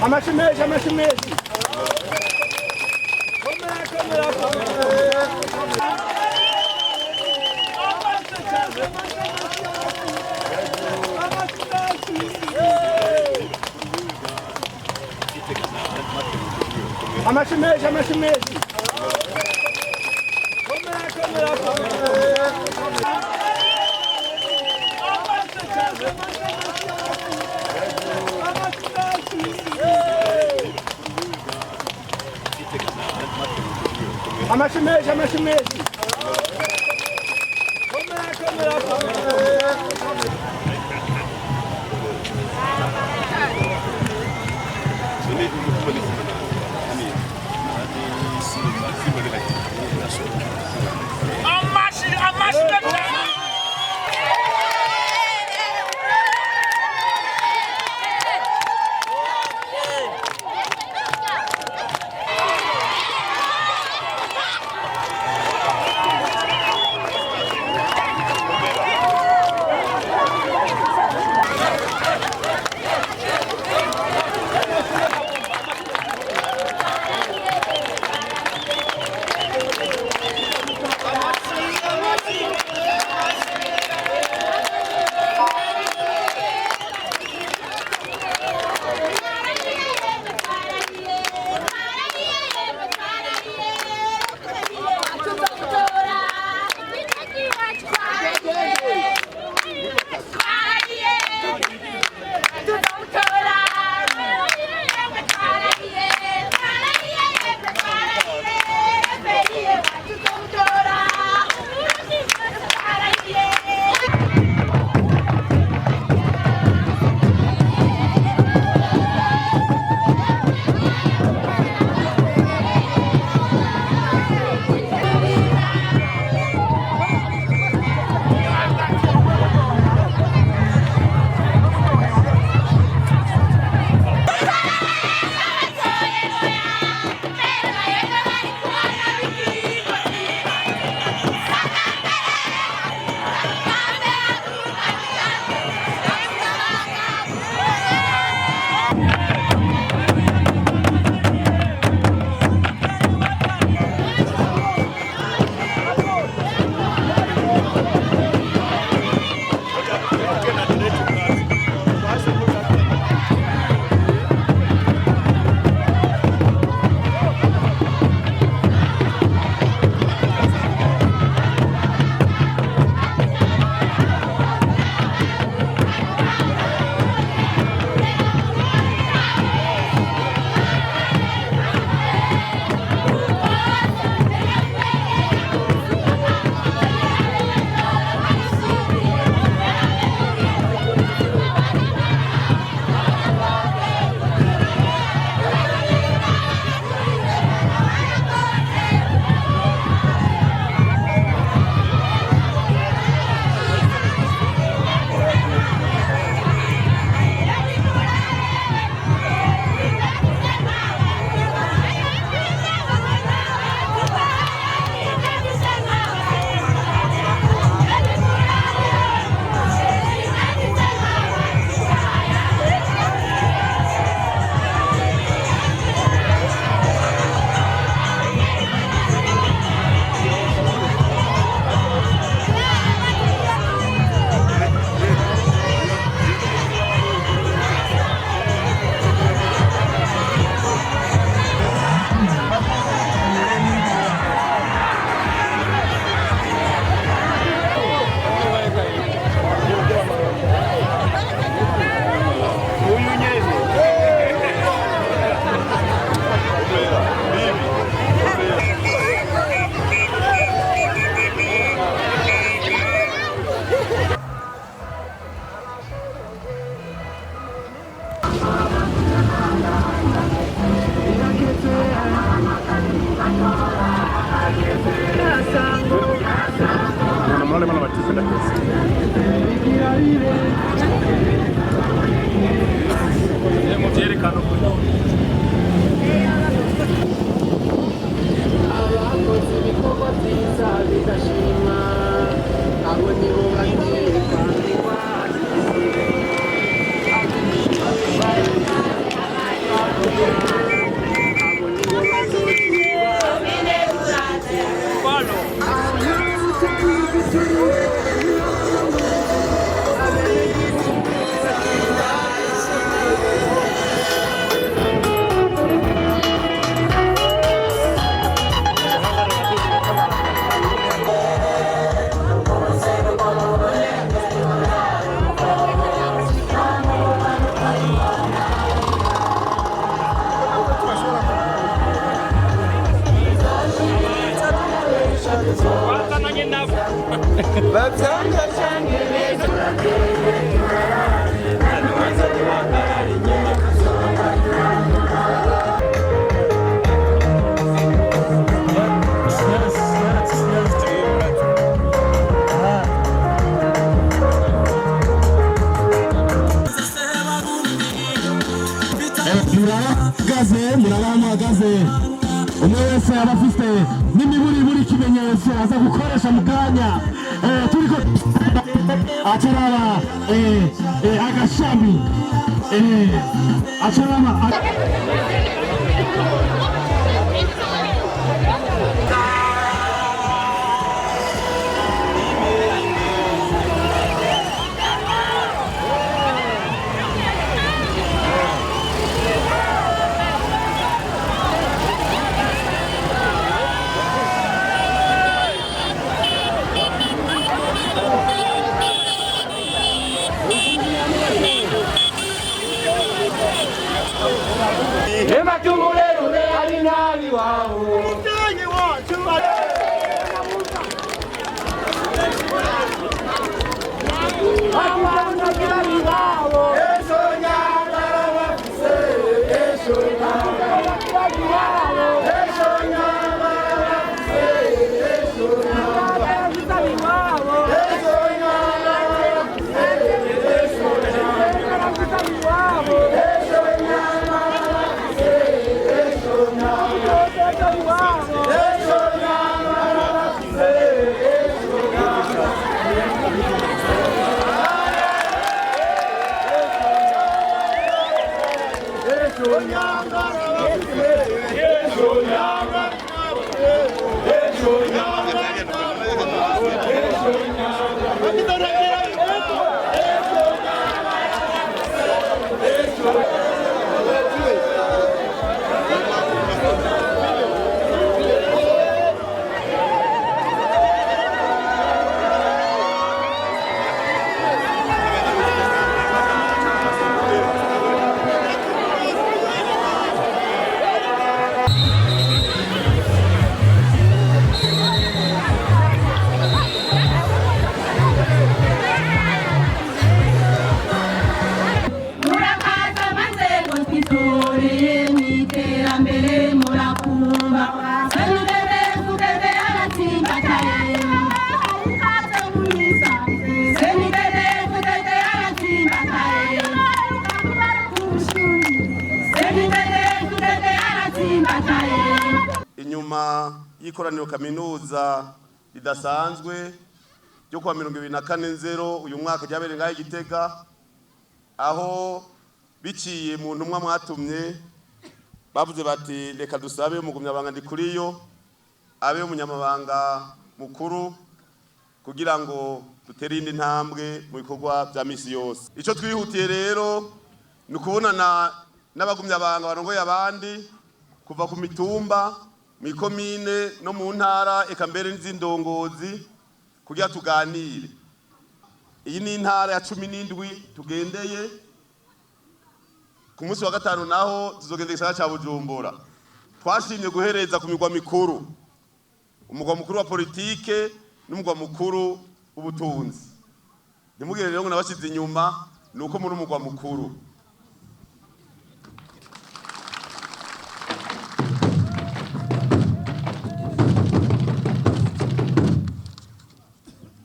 Amashimezi, amashimezi. Amashimezi, amashimezi. Amashimezi, amashimezi. murabahagaze umwe wese aba afite n'imiburiburi ikimenyetso aza gukoresha mu kanya turiko acaraba agashami acaraba inyuma y'ikoraniro kaminuza ridasanzwe ryo kuwa 2024 uyu mwaka ryabereye ngaho Gitega, aho biciye mu ntumwa mwatumye bavuze bati reka dusabe umugumyabanga Ndikuriyo abe umunyamabanga mukuru kugira ngo dutere indi ntambwe mu bikorwa bya misi yose. Ico twihutiye rero ni ukubonana n'abagumyabanga barongoye abandi kuva ku mitumba, mu komine no mu ntara eka mbere n'izindongozi kugira tuganire. Iyi ni intara ya 17 tugendeye, ku munsi wa gatanu naho tuzogendera gisagara ca Bujumbura. Twashimye guhereza ku migwa mikuru, umugwa mukuru wa politike n'umugwa mukuru w'ubutunzi. Ndimugire rero ngo nabashize inyuma nuko muri umugwa mukuru.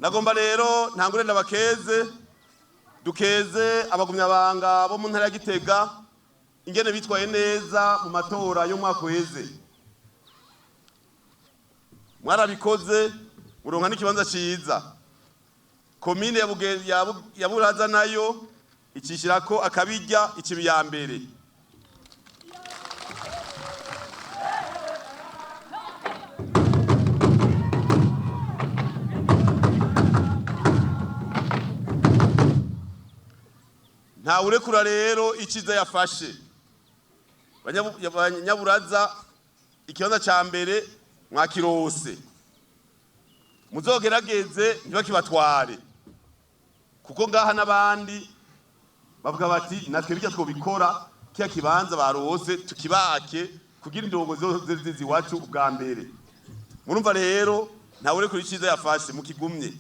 nagomba rero ntangure ndabakeze dukeze abagumyabanga bo mu ntara ya Gitega ingene bitwaye neza mu matora yo mwaka weze. Mwarabikoze muronka n'ikibanza ciza. Komine ya Buraza nayo icishirako akabijya ikibi ya mbere. Nta urekura rero ikiza yafashe. Banyaburaza ikibanza ca mbere mwakirose. Muzogerageze ntibakibatware. Kuko ngaha n'abandi bavuga bati natwe bijya twobikora kiya kibanza barose tukibake kugira indongozi zizi wacu ubwa mbere. Murumva rero nta urekura ikiza yafashe mukigumye.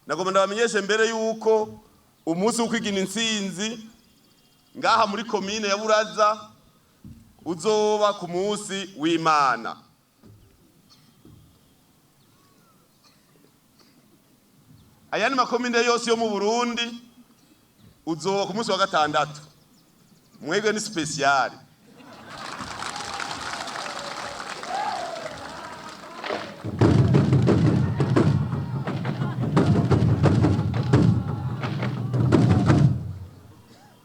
Nagomba ndabamenyeshe mbere yuko umunsi w'ukwigina intsinzi ngaha muri komine ya Buraza uzoba ku munsi w'Imana. Ayandi makomine yose yo mu Burundi uzoba ku munsi wa gatandatu. Mwebwe ni special.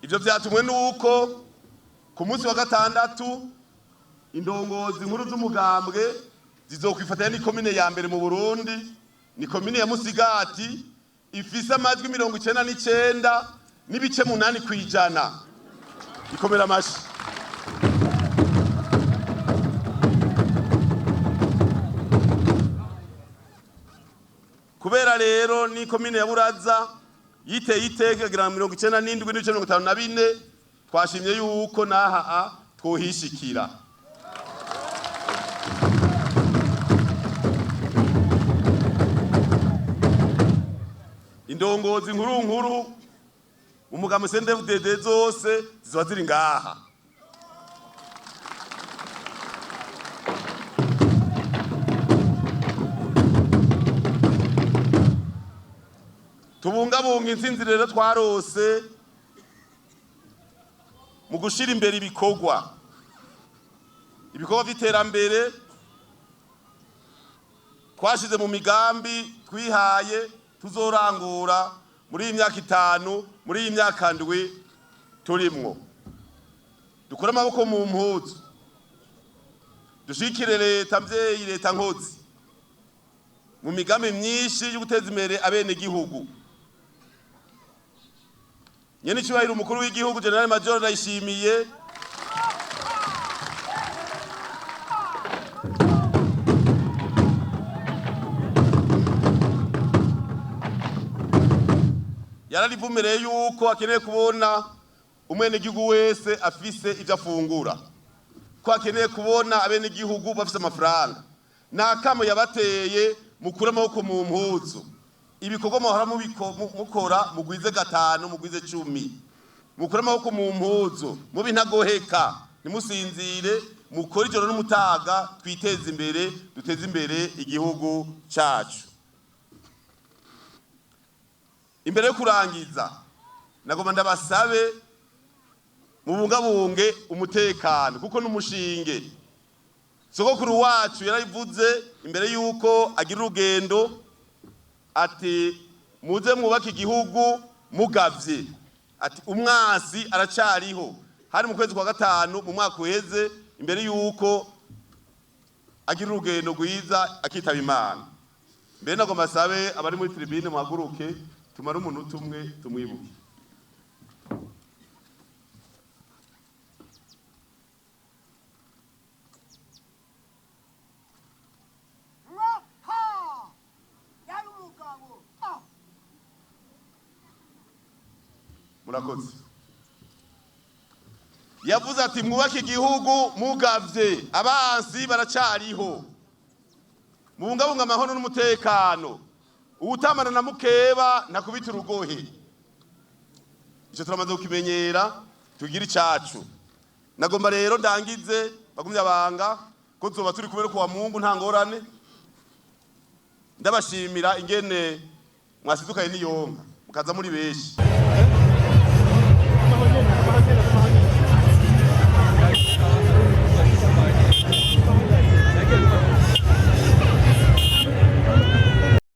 Ivyo vyatumwe nuko ku munsi wa gatandatu indongozi nkuru z'umugambwe zizokwifatanya n'ikomine ya mbere mu Burundi, ni komine ya Musigati ifise amajwi 99 n'ibice 8 kwijana. Ikomera amashi. Kubera rero ni komine ya Buraza yiteye iteka gira 97 n'ibice 54 twashimye yuko naha twohishikira. Indongozi nkuru umugamo CNDD-FDD zose ziba ziri ngaha. Tubungabunga intsinzi rero twarose mu gushira imbere ibikorwa vy'iterambere twashize mu migambi twihaye tuzorangura muri iyi myaka 5 muri iyi myaka 7 turimwo. Dukora amaboko mu mpuzu dushikire leta mvyeyi leta nkozi mu migambi myinshi yo guteza imbere abene gihugu. Nyene cyubahiro umukuru w'igihugu General Major Ndayishimiye yararivumereye yuko akeneye kubona umwene gihugu wese afise ivyo afungura, ko akeneye kubona abene gihugu bafise amafaranga. Nakamo yabateye mukura amaboko mu mpuzu. Ibikorwa muhora mukora mugwize 5 mugwize 10. Mukura amaboko mu mpuzu mubi ntagoheka nimusinzire mukora ijoro n'umutaga twiteze imbere duteze imbere igihugu cacu. Imbere yo kurangiza nagomba ndabasabe mubungabunge umutekano kuko n'umushinge. Sogokuru wacu yarabivuze imbere yuko agira urugendo ati muze mwubaka igihugu mugavye, ati umwasi aracariho. Hari mu kwezi kwa 5 mu mwaka uheze imbere yuko agira urugendo rwiza akitaba Imana. Mbere nagomba sabe abari muri tribune muhaguruke tumara umuntu umwe tumwibuke. Murakoze. Yavuze ati mwubake igihugu mugavye abansi baracariho. Mubungabunga amahoro n'umutekano. Ubutamana na mukeba nakubita urugohe. Ico turamaze kukimenyera tugira icacu. Nagomba rero ndangize bagumya banga ko tuzoba turi kubera ko wa Mungu nta ngorane. Ndabashimira ingene mwasidukaye n'iyonka mukaza muri benshi